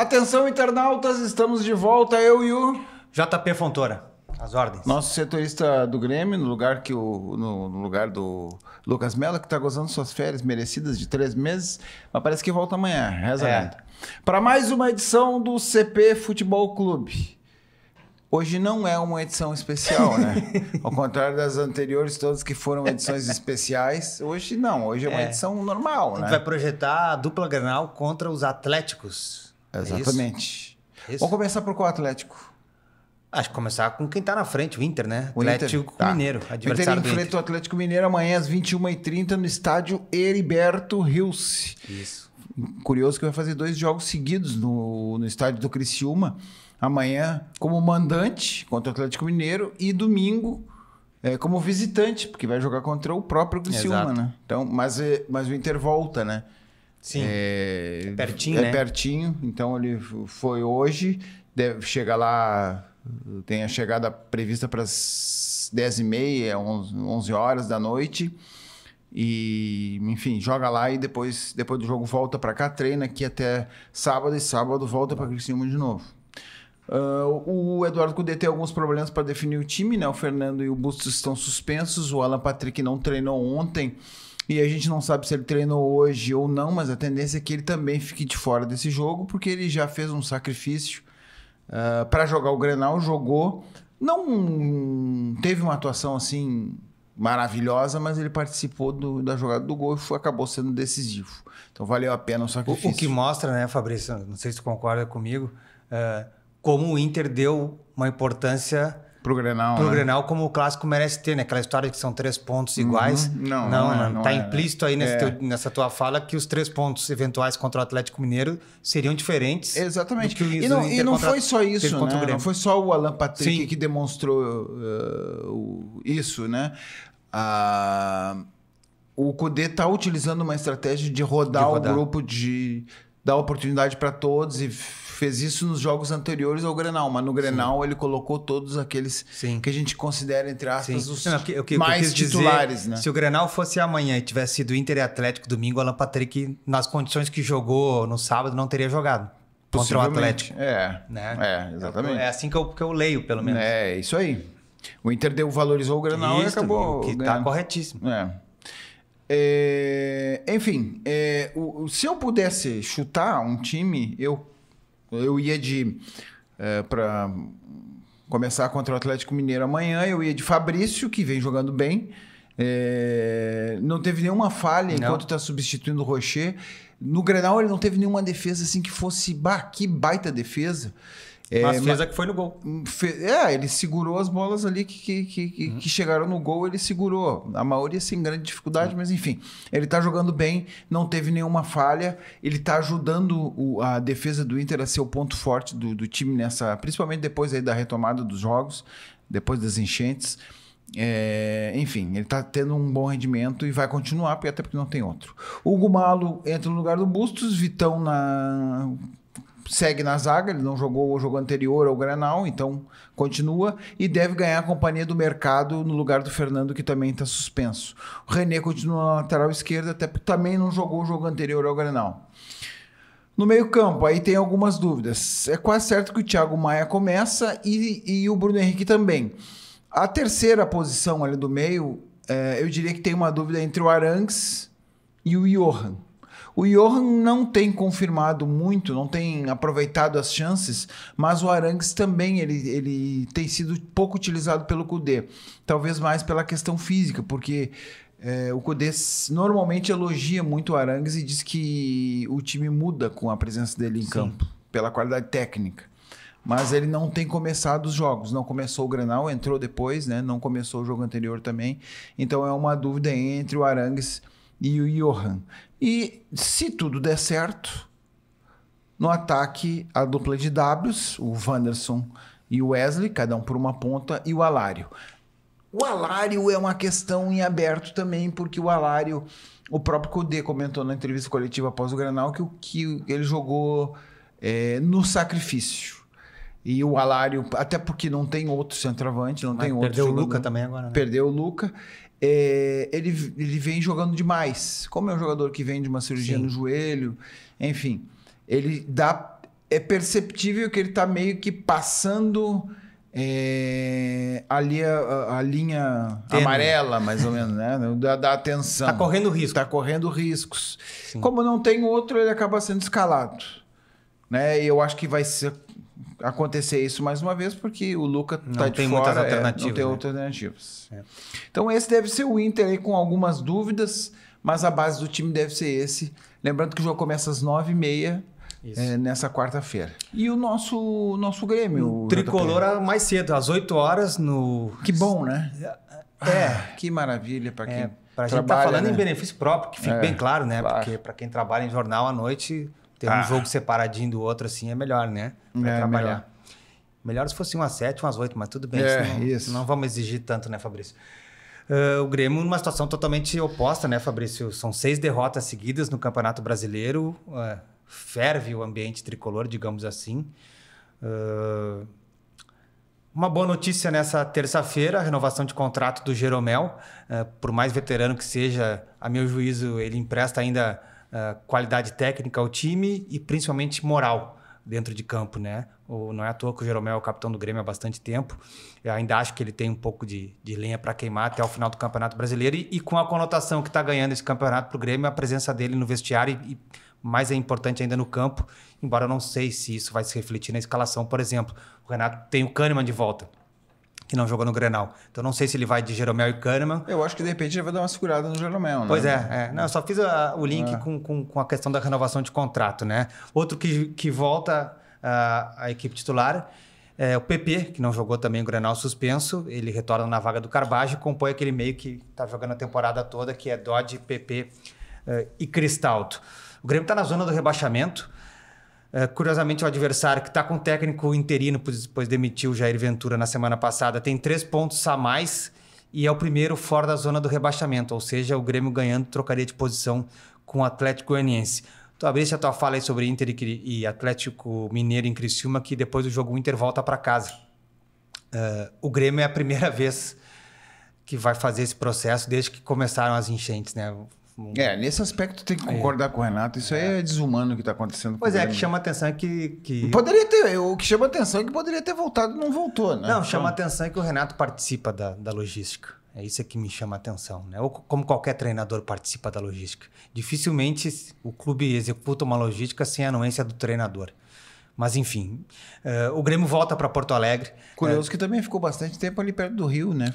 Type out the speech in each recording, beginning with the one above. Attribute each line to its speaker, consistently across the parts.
Speaker 1: Atenção, internautas, estamos de volta, eu e o
Speaker 2: JP Fontoura, as ordens.
Speaker 1: nosso setorista do Grêmio, no lugar do Lucas Mello, que está gozando suas férias merecidas de 3 meses, mas parece que volta amanhã, reza lenta. Para mais uma edição do CP Futebol Clube. Hoje não é uma edição especial, né? Ao contrário das anteriores, todas que foram edições especiais. Hoje não, hoje é uma edição normal,
Speaker 2: A
Speaker 1: né?
Speaker 2: gente vai projetar a dupla Grenal contra os Atléticos.
Speaker 1: Exatamente.
Speaker 2: Isso?
Speaker 1: Vamos começar por qual Atlético?
Speaker 2: Acho que começar com quem tá na frente, o Inter, né?
Speaker 1: O
Speaker 2: Atlético
Speaker 1: Inter,
Speaker 2: Mineiro,
Speaker 1: O Inter
Speaker 2: adversário do
Speaker 1: enfrenta
Speaker 2: Inter.
Speaker 1: o Atlético Mineiro amanhã às 21h30 no estádio Heriberto Rios.
Speaker 2: Isso.
Speaker 1: Curioso que vai fazer 2 jogos seguidos no estádio do Criciúma. Amanhã como mandante contra o Atlético Mineiro e domingo como visitante, porque vai jogar contra o próprio Criciúma,
Speaker 2: Exato.
Speaker 1: né? Então, mas o Inter volta, né?
Speaker 2: Sim.
Speaker 1: É
Speaker 2: pertinho, né?
Speaker 1: pertinho, então ele foi hoje, deve chegar lá, tem a chegada prevista para as 10h30, 11 horas da noite, e enfim, joga lá e depois do jogo volta para cá, treina aqui até sábado, e sábado volta para Criciúma de novo. O Eduardo Cudê tem alguns problemas para definir o time, né? O Fernando e o Bustos estão suspensos, o Alan Patrick não treinou ontem, e a gente não sabe se ele treinou hoje ou não, mas a tendência é que ele também fique de fora desse jogo, porque ele já fez um sacrifício para jogar o Grenal, jogou, não teve uma atuação assim maravilhosa, mas ele participou da jogada do gol e acabou sendo decisivo. Então valeu a pena o sacrifício.
Speaker 2: O que mostra, né, Fabrício, não sei se tu concorda comigo, como o Inter deu uma importância
Speaker 1: Pro Grenal,
Speaker 2: pro
Speaker 1: né?
Speaker 2: Grenal, como o clássico merece ter, né? Aquela história de que são 3 pontos iguais.
Speaker 1: Não
Speaker 2: Tá
Speaker 1: é.
Speaker 2: implícito aí nessa tua fala que os 3 pontos eventuais contra o Atlético Mineiro seriam diferentes.
Speaker 1: Exatamente.
Speaker 2: Do que o
Speaker 1: E não
Speaker 2: Inter
Speaker 1: foi só
Speaker 2: teve
Speaker 1: isso,
Speaker 2: contra o
Speaker 1: né?
Speaker 2: Grêmio.
Speaker 1: Não foi só o Alan Patrick
Speaker 2: Sim.
Speaker 1: que demonstrou isso, né? O Cudê está utilizando uma estratégia de rodar o grupo, de dar oportunidade para todos, e fez isso nos jogos anteriores ao Grenal, mas no Grenal ele colocou todos aqueles que a gente considera, entre aspas, os mais titulares, né?
Speaker 2: Se o Grenal fosse amanhã e tivesse sido Inter e Atlético domingo, o Alan Patrick, nas condições que jogou no sábado, não teria jogado contra o Atlético. Né?
Speaker 1: Exatamente.
Speaker 2: É assim que eu leio, pelo menos.
Speaker 1: É, isso aí. O Inter valorizou o Grenal e acabou
Speaker 2: que tá corretíssimo.
Speaker 1: Enfim, se eu pudesse chutar um time, eu ia para começar contra o Atlético Mineiro amanhã, eu ia de Fabrício, que vem jogando bem. Não teve nenhuma falha enquanto está substituindo o Rocher. No Grenal ele não teve nenhuma defesa assim que fosse que baita defesa.
Speaker 2: Mas fez a que foi no gol.
Speaker 1: Ele segurou as bolas ali que chegaram no gol, ele segurou. A maioria sem grande dificuldade, mas enfim. Ele tá jogando bem, não teve nenhuma falha. Ele tá ajudando a defesa do Inter a ser o ponto forte do time principalmente depois aí da retomada dos jogos, depois das enchentes. Enfim, ele tá tendo um bom rendimento e vai continuar, até porque não tem outro. O Hugo Malo entra no lugar do Bustos, Vitão segue na zaga, ele não jogou o jogo anterior ao Grenal, então continua e deve ganhar a companhia do mercado no lugar do Fernando, que também está suspenso. O René continua na lateral esquerda, até porque também não jogou o jogo anterior ao Grenal. No meio-campo, aí tem algumas dúvidas. É quase certo que o Thiago Maia começa e o Bruno Henrique também. A terceira posição ali do meio, eu diria que tem uma dúvida entre o Arangues e o Johan. O Johan não tem confirmado muito, não tem aproveitado as chances, mas o Arangues também ele tem sido pouco utilizado pelo Cudê. Talvez mais pela questão física, porque o Cudê normalmente elogia muito o Arangues e diz que o time muda com a presença dele em campo, pela qualidade técnica. Mas ele não tem começado os jogos, não começou o Grenal, entrou depois, né? Não começou o jogo anterior também. Então é uma dúvida entre o Arangues e o Johan. E se tudo der certo, no ataque a dupla de Ws, o Wanderson e o Wesley, cada um por uma ponta, e o Alário. O Alário é uma questão em aberto também, porque o Alário, o próprio Cudê comentou na entrevista coletiva após o Grenal que ele jogou no sacrifício. E o Alário, até porque não tem outro centroavante, não tem outro
Speaker 2: perdeu
Speaker 1: jogador.
Speaker 2: O Luca também agora, né?
Speaker 1: Perdeu o Luca. Ele vem jogando demais. Como é um jogador que vem de uma cirurgia no joelho, enfim, ele dá é perceptível que ele tá meio que passando ali a linha amarela, mais ou menos, né? Da atenção.
Speaker 2: Tá correndo risco.
Speaker 1: Tá correndo riscos.
Speaker 2: Sim.
Speaker 1: Como não tem outro, ele acaba sendo escalado. Né? E eu acho que vai acontecer isso mais uma vez, porque o Luca tá de fora.
Speaker 2: Muitas alternativas,
Speaker 1: não tem outras alternativas. Então esse deve ser o Inter aí com algumas dúvidas, mas a base do time deve ser esse. Lembrando que o jogo começa às 9h30 nessa quarta-feira. E o nosso Grêmio?
Speaker 2: O Tricolor mais cedo, às 8 horas no...
Speaker 1: Que bom, né? Que maravilha para quem
Speaker 2: pra gente tá falando, né? Em benefício próprio, que fique bem claro, né?
Speaker 1: Claro.
Speaker 2: Porque para quem trabalha em jornal à noite, ter um jogo separadinho do outro assim é melhor, né? Pra trabalhar. Melhor se fosse 1 às 7, 1 às 8, mas tudo bem.
Speaker 1: Isso.
Speaker 2: Não vamos exigir tanto, né, Fabrício? O Grêmio numa situação totalmente oposta, né, Fabrício? São 6 derrotas seguidas no Campeonato Brasileiro. Ferve o ambiente tricolor, digamos assim. Uma boa notícia nessa terça-feira, a renovação de contrato do Jeromel. Por mais veterano que seja, a meu juízo, ele empresta ainda qualidade técnica ao time e principalmente moral dentro de campo, né? Não é à toa que o Jeromel é o capitão do Grêmio há bastante tempo. Eu ainda acho que ele tem um pouco de lenha para queimar até o final do Campeonato Brasileiro e com a conotação que está ganhando esse campeonato para o Grêmio, a presença dele no vestiário e mais é importante ainda no campo, embora eu não sei se isso vai se refletir na escalação. Por exemplo, o Renato tem o Kahneman de volta, que não jogou no Grenal. Então não sei se ele vai de Jeromel e Kahneman.
Speaker 1: Eu acho que de repente ele vai dar uma segurada no Jeromel, né?
Speaker 2: Pois Não, eu só fiz o link com a questão da renovação de contrato, né? Outro que volta à equipe titular é o PP, que não jogou também o Grenal suspenso. Ele retorna na vaga do Carbajo e compõe aquele meio que está jogando a temporada toda, que é Dodge, PP e Cristaldo. O Grêmio está na zona do rebaixamento. Curiosamente, o adversário, que está com o técnico interino, pois demitiu o Jair Ventura na semana passada, tem 3 pontos a mais e é o primeiro fora da zona do rebaixamento. Ou seja, o Grêmio ganhando trocaria de posição com o Atlético Goianiense. Tu abriste a tua fala aí sobre Inter e Atlético Mineiro em Criciúma, que depois do jogo o Inter volta para casa. O Grêmio é a primeira vez que vai fazer esse processo desde que começaram as enchentes, né?
Speaker 1: Nesse aspecto tem que concordar com o Renato. Isso aí é desumano o que está acontecendo.
Speaker 2: Pois que chama a atenção é que...
Speaker 1: Poderia ter, o que chama a atenção é que poderia ter voltado e não voltou, né?
Speaker 2: Não, chama a atenção é que o Renato participa da logística. É isso que me chama a atenção, né? Ou como qualquer treinador participa da logística. Dificilmente o clube executa uma logística sem a anuência do treinador. Mas, enfim, o Grêmio volta para Porto Alegre.
Speaker 1: Curioso que também ficou bastante tempo ali perto do Rio, né?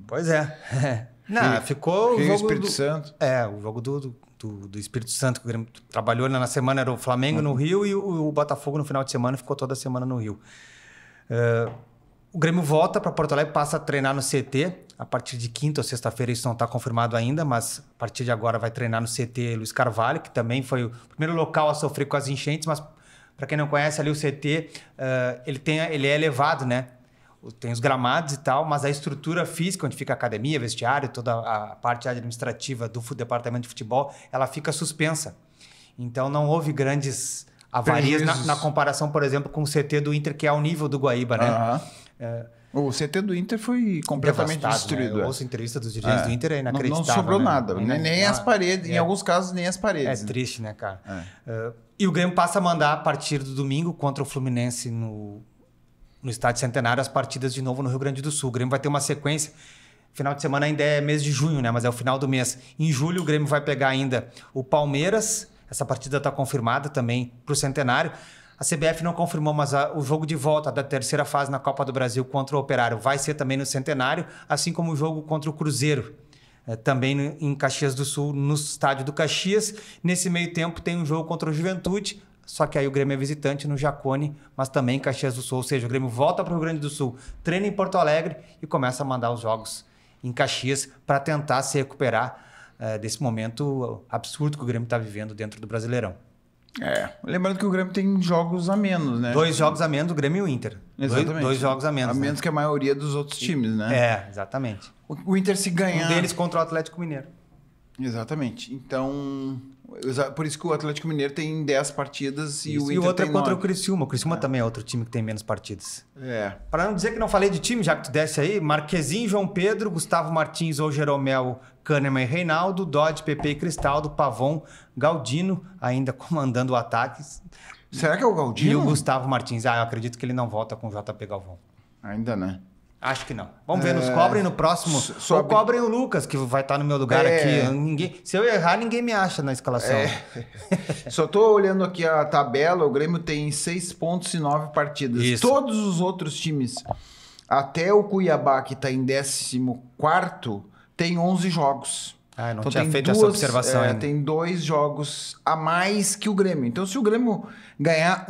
Speaker 2: Pois é. Não, ficou
Speaker 1: o jogo Espírito Santo.
Speaker 2: O jogo do Espírito Santo, que o Grêmio trabalhou na semana, era o Flamengo no Rio e o Botafogo no final de semana, ficou toda a semana no Rio. O Grêmio volta para Porto Alegre, passa a treinar no CT, a partir de quinta ou sexta-feira, isso não está confirmado ainda, mas a partir de agora vai treinar no CT Luiz Carvalho, que também foi o primeiro local a sofrer com as enchentes, mas para quem não conhece ali o CT, ele é elevado, né? Tem os gramados e tal, mas a estrutura física, onde fica a academia, vestiário, toda a parte administrativa do departamento de futebol, ela fica suspensa. Então não houve grandes avarias na comparação, por exemplo, com o CT do Inter, que é ao nível do Guaíba, né?
Speaker 1: O CT do Inter foi completamente destruído.
Speaker 2: Né? Eu ouço entrevista dos dirigentes do Inter, é inacreditável.
Speaker 1: Não sobrou nada, nem as paredes, em alguns casos nem as paredes.
Speaker 2: É triste, né, cara? E o Grêmio passa a mandar a partir do domingo contra o Fluminense no Estádio Centenário as partidas de novo no Rio Grande do Sul. O Grêmio vai ter uma sequência. Final de semana ainda é mês de junho, né? Mas é o final do mês. Em julho o Grêmio vai pegar ainda o Palmeiras. Essa partida está confirmada também para o Centenário. A CBF não confirmou, mas o jogo de volta da terceira fase na Copa do Brasil contra o Operário vai ser também no Centenário, assim como o jogo contra o Cruzeiro, também em Caxias do Sul, no estádio do Caxias. Nesse meio tempo tem um jogo contra o Juventude, só que aí o Grêmio é visitante no Jacone, mas também em Caxias do Sul. Ou seja, o Grêmio volta para o Rio Grande do Sul, treina em Porto Alegre e começa a mandar os jogos em Caxias para tentar se recuperar desse momento absurdo que o Grêmio está vivendo dentro do Brasileirão.
Speaker 1: Lembrando que o Grêmio tem jogos a menos, né?
Speaker 2: 2 jogos a menos, o Grêmio e o Inter.
Speaker 1: Exatamente.
Speaker 2: 2 jogos a menos.
Speaker 1: A menos que a maioria dos outros times, né?
Speaker 2: Exatamente.
Speaker 1: O Inter se ganhar...
Speaker 2: Um deles contra o Atlético Mineiro.
Speaker 1: Exatamente. Então, por isso que o Atlético Mineiro tem 10 partidas e o Inter tem 9.
Speaker 2: E o outro é contra o Criciúma. O Criciúma também é outro time que tem menos partidas.
Speaker 1: Para
Speaker 2: não dizer que não falei de time, já que tu desce aí, Marquezinho, João Pedro, Gustavo Martins ou Jeromel, Kahneman e Reinaldo, Dodge, PP e Cristaldo, Pavon, Galdino, ainda comandando o ataque.
Speaker 1: Será que é o Galdino?
Speaker 2: E o Gustavo Martins. Eu acredito que ele não volta com o JP Galvão.
Speaker 1: Ainda, né?
Speaker 2: Acho que não. Vamos ver, nos cobrem no próximo. Ou cobrem o Lucas, que vai estar no meu lugar aqui. Se eu errar, ninguém me acha na escalação.
Speaker 1: Só tô olhando aqui a tabela, o Grêmio tem 6 pontos e 9 partidas.
Speaker 2: Isso.
Speaker 1: Todos os outros times, até o Cuiabá, que tá em 14º, tem 11 jogos.
Speaker 2: Ah, eu não tinha feito essa observação ainda.
Speaker 1: Tem 2 jogos a mais que o Grêmio. Então, se o Grêmio ganhar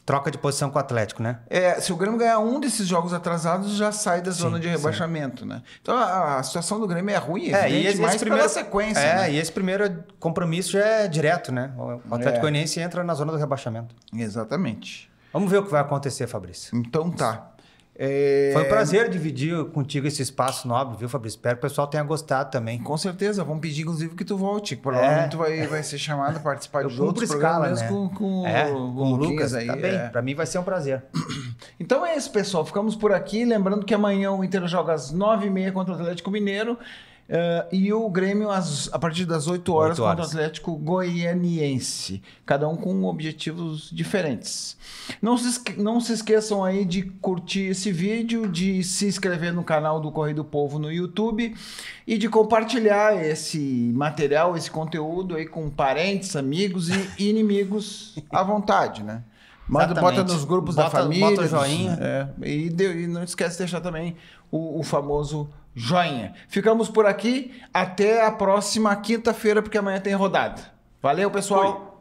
Speaker 2: Troca de posição com o Atlético, né?
Speaker 1: se o Grêmio ganhar um desses jogos atrasados, já sai da zona de rebaixamento, né? Então, a situação do Grêmio é ruim, evidente, mas pela sequência. Né?
Speaker 2: E esse primeiro compromisso já é direto, né? O Atlético Goianiense entra na zona do rebaixamento.
Speaker 1: Exatamente.
Speaker 2: Vamos ver o que vai acontecer, Fabrício.
Speaker 1: Então, tá.
Speaker 2: Foi um prazer dividir contigo esse espaço nobre, viu, Fabrício? Espero que o pessoal tenha gostado também.
Speaker 1: Com certeza, vamos pedir inclusive que tu volte. Provavelmente tu vai ser chamado a participar de outros programas,
Speaker 2: né?
Speaker 1: com
Speaker 2: o Lucas
Speaker 1: aí.
Speaker 2: Tá bem. Pra mim vai ser um prazer.
Speaker 1: Então é isso, pessoal. Ficamos por aqui. Lembrando que amanhã o Inter joga às 9h30 contra o Atlético Mineiro. E o Grêmio a partir das 8 horas contra o Atlético Goianiense. Cada um com objetivos diferentes. Não se esqueçam aí de curtir esse vídeo, de se inscrever no canal do Correio do Povo no YouTube e de compartilhar esse material, esse conteúdo aí com parentes, amigos e inimigos à vontade, né? Bota nos grupos da família.
Speaker 2: Bota o joinha.
Speaker 1: E não esquece de deixar também o famoso joinha. Ficamos por aqui. Até a próxima quinta-feira, porque amanhã tem rodada. Valeu, pessoal!